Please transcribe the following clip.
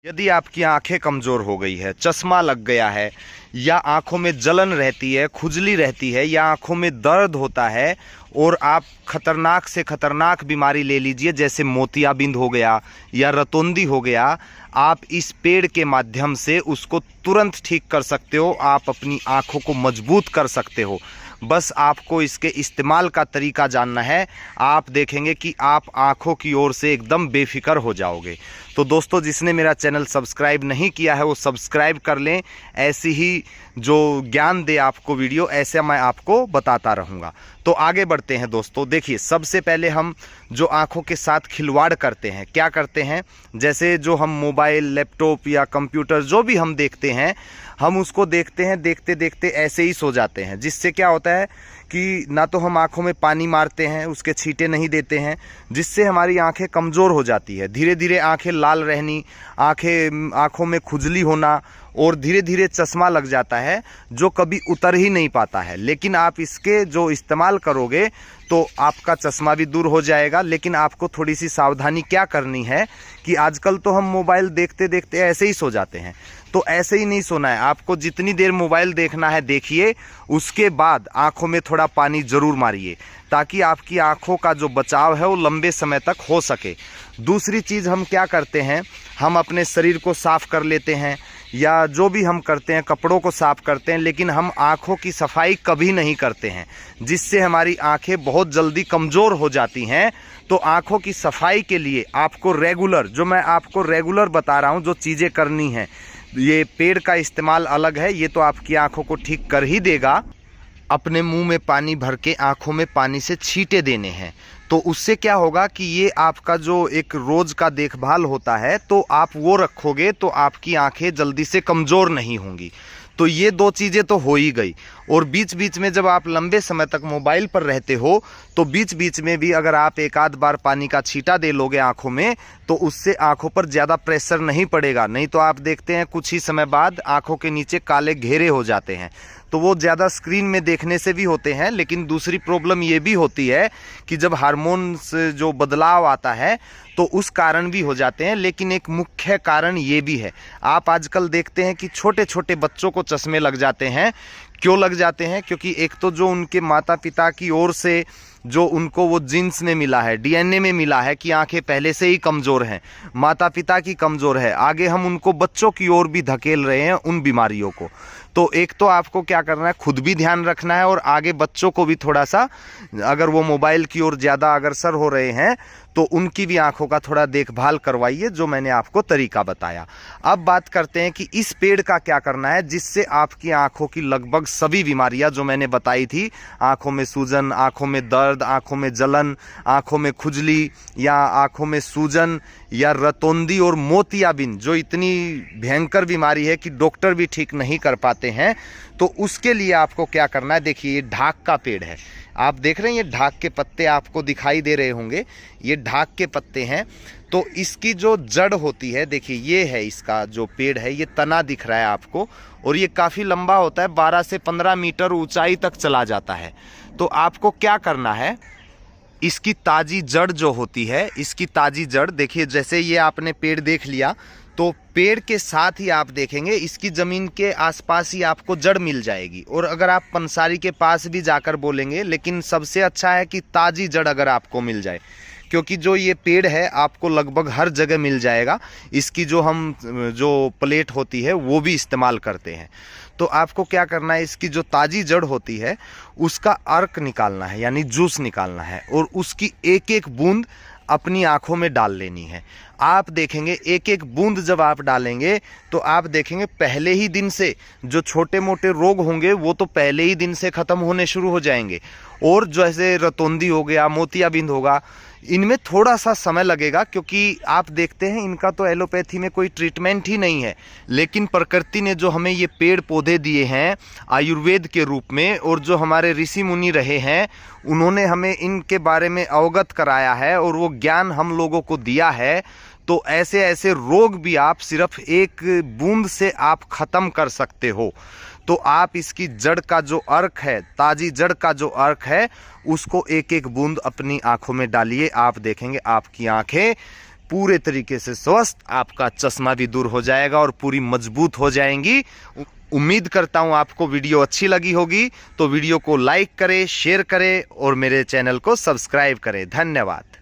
यदि आपकी आंखें कमज़ोर हो गई है, चश्मा लग गया है, या आंखों में जलन रहती है, खुजली रहती है, या आंखों में दर्द होता है और आप खतरनाक से खतरनाक बीमारी ले लीजिए जैसे मोतियाबिंद हो गया या रतौंधी हो गया, आप इस पेड़ के माध्यम से उसको तुरंत ठीक कर सकते हो। आप अपनी आंखों को मजबूत कर सकते हो। बस आपको इसके इस्तेमाल का तरीका जानना है। आप देखेंगे कि आप आंखों की ओर से एकदम बेफिक्र हो जाओगे। तो दोस्तों, जिसने मेरा चैनल सब्सक्राइब नहीं किया है वो सब्सक्राइब कर लें। ऐसी ही जो ज्ञान दे आपको वीडियो, ऐसे मैं आपको बताता रहूँगा। तो आगे बढ़ते हैं दोस्तों। देखिए, सबसे पहले हम जो आंखों के साथ खिलवाड़ करते हैं, क्या करते हैं, जैसे जो हम मोबाइल, लैपटॉप या कंप्यूटर जो भी हम देखते हैं, हम उसको देखते हैं, देखते देखते ऐसे ही सो जाते हैं। जिससे क्या होता है कि ना तो हम आंखों में पानी मारते हैं, उसके छींटे नहीं देते हैं, जिससे हमारी आंखें कमज़ोर हो जाती है। धीरे धीरे आंखें लाल रहनी, आंखों में खुजली होना और धीरे धीरे चश्मा लग जाता है जो कभी उतर ही नहीं पाता है। लेकिन आप इसके जो इस्तेमाल करोगे तो आपका चश्मा भी दूर हो जाएगा। लेकिन आपको थोड़ी सी सावधानी क्या करनी है कि आजकल तो हम मोबाइल देखते देखते ऐसे ही सो जाते हैं। तो ऐसे ही नहीं सोना है। आपको जितनी देर मोबाइल देखना है देखिए, उसके बाद आंखों में थोड़ा पानी ज़रूर मारिए ताकि आपकी आंखों का जो बचाव है वो लंबे समय तक हो सके। दूसरी चीज़ हम क्या करते हैं, हम अपने शरीर को साफ़ कर लेते हैं या जो भी हम करते हैं, कपड़ों को साफ़ करते हैं, लेकिन हम आँखों की सफाई कभी नहीं करते हैं, जिससे हमारी आँखें बहुत जल्दी कमज़ोर हो जाती हैं। तो आँखों की सफाई के लिए आपको रेगुलर, जो मैं आपको रेगुलर बता रहा हूँ जो चीज़ें करनी हैं, ये पेड़ का इस्तेमाल अलग है, ये तो आपकी आँखों को ठीक कर ही देगा। अपने मुंह में पानी भर के आँखों में पानी से छींटे देने हैं। तो उससे क्या होगा कि ये आपका जो एक रोज़ का देखभाल होता है, तो आप वो रखोगे तो आपकी आंखें जल्दी से कमज़ोर नहीं होंगी। तो ये दो चीज़ें तो हो ही गई। और बीच बीच में जब आप लंबे समय तक मोबाइल पर रहते हो तो बीच बीच में भी अगर आप एक आध बार पानी का छींटा दे लोगे आंखों में, तो उससे आंखों पर ज़्यादा प्रेशर नहीं पड़ेगा। नहीं तो आप देखते हैं कुछ ही समय बाद आंखों के नीचे काले घेरे हो जाते हैं। तो वो ज़्यादा स्क्रीन में देखने से भी होते हैं। लेकिन दूसरी प्रॉब्लम ये भी होती है कि जब हार्मोन्स जो बदलाव आता है तो उस कारण भी हो जाते हैं। लेकिन एक मुख्य कारण ये भी है, आप आजकल देखते हैं कि छोटे छोटे बच्चों को चश्मे लग जाते हैं। क्यों लग जाते हैं? क्योंकि एक तो जो उनके माता पिता की ओर से जो उनको वो जीन्स में मिला है, डीएनए में मिला है कि आंखें पहले से ही कमज़ोर हैं, माता पिता की कमज़ोर है, आगे हम उनको बच्चों की ओर भी धकेल रहे हैं उन बीमारियों को। तो एक तो आपको क्या करना है, खुद भी ध्यान रखना है और आगे बच्चों को भी थोड़ा सा, अगर वो मोबाइल की ओर ज़्यादा अग्रसर हो रहे हैं तो उनकी भी आंखों का थोड़ा देखभाल करवाइए, जो मैंने आपको तरीका बताया। अब बात करते हैं कि इस पेड़ का क्या करना है जिससे आपकी आंखों की लगभग सभी बीमारियां जो मैंने बताई थी, आंखों में सूजन, आंखों में दर्द, आंखों में जलन, आंखों में खुजली या आंखों में सूजन या रतौंधी और मोतियाबिंद, जो इतनी भयंकर बीमारी है कि डॉक्टर भी ठीक नहीं कर पाते हैं, तो उसके लिए आपको क्या करना है। देखिए, ये ढाक का पेड़ है, आप देख रहे हैं, ये ढाक के पत्ते आपको दिखाई दे रहे होंगे, ये ढाक के पत्ते हैं। तो इसकी जो जड़ होती है, देखिए ये है इसका जो पेड़ है, ये तना दिख रहा है आपको, और ये काफ़ी लंबा होता है, 12 से 15 मीटर ऊंचाई तक चला जाता है। तो आपको क्या करना है, इसकी ताज़ी जड़ जो होती है, इसकी ताज़ी जड़ देखिए, जैसे ये आपने पेड़ देख लिया तो पेड़ के साथ ही आप देखेंगे इसकी ज़मीन के आसपास ही आपको जड़ मिल जाएगी। और अगर आप पंसारी के पास भी जाकर बोलेंगे, लेकिन सबसे अच्छा है कि ताज़ी जड़ अगर आपको मिल जाए, क्योंकि जो ये पेड़ है आपको लगभग हर जगह मिल जाएगा। इसकी जो हम जो प्लेट होती है वो भी इस्तेमाल करते हैं। तो आपको क्या करना है, इसकी जो ताज़ी जड़ होती है उसका अर्क निकालना है, यानी जूस निकालना है, और उसकी एक एक बूंद अपनी आंखों में डाल लेनी है। आप देखेंगे एक एक बूंद जब आप डालेंगे तो आप देखेंगे पहले ही दिन से जो छोटे मोटे रोग होंगे वो तो पहले ही दिन से ख़त्म होने शुरू हो जाएंगे। और जैसे रतौंधी हो गया, मोतियाबिंद होगा, इनमें थोड़ा सा समय लगेगा, क्योंकि आप देखते हैं इनका तो एलोपैथी में कोई ट्रीटमेंट ही नहीं है। लेकिन प्रकृति ने जो हमें ये पेड़ पौधे दिए हैं आयुर्वेद के रूप में, और जो हमारे ऋषि मुनि रहे हैं उन्होंने हमें इनके बारे में अवगत कराया है और वो ज्ञान हम लोगों को दिया है। तो ऐसे ऐसे रोग भी आप सिर्फ एक बूंद से आप ख़त्म कर सकते हो। तो आप इसकी जड़ का जो अर्क है, ताज़ी जड़ का जो अर्क है, उसको एक एक बूंद अपनी आंखों में डालिए। आप देखेंगे आपकी आंखें पूरे तरीके से स्वस्थ, आपका चश्मा भी दूर हो जाएगा और पूरी मजबूत हो जाएंगी। उम्मीद करता हूं आपको वीडियो अच्छी लगी होगी, तो वीडियो को लाइक करें, शेयर करें और मेरे चैनल को सब्सक्राइब करें। धन्यवाद।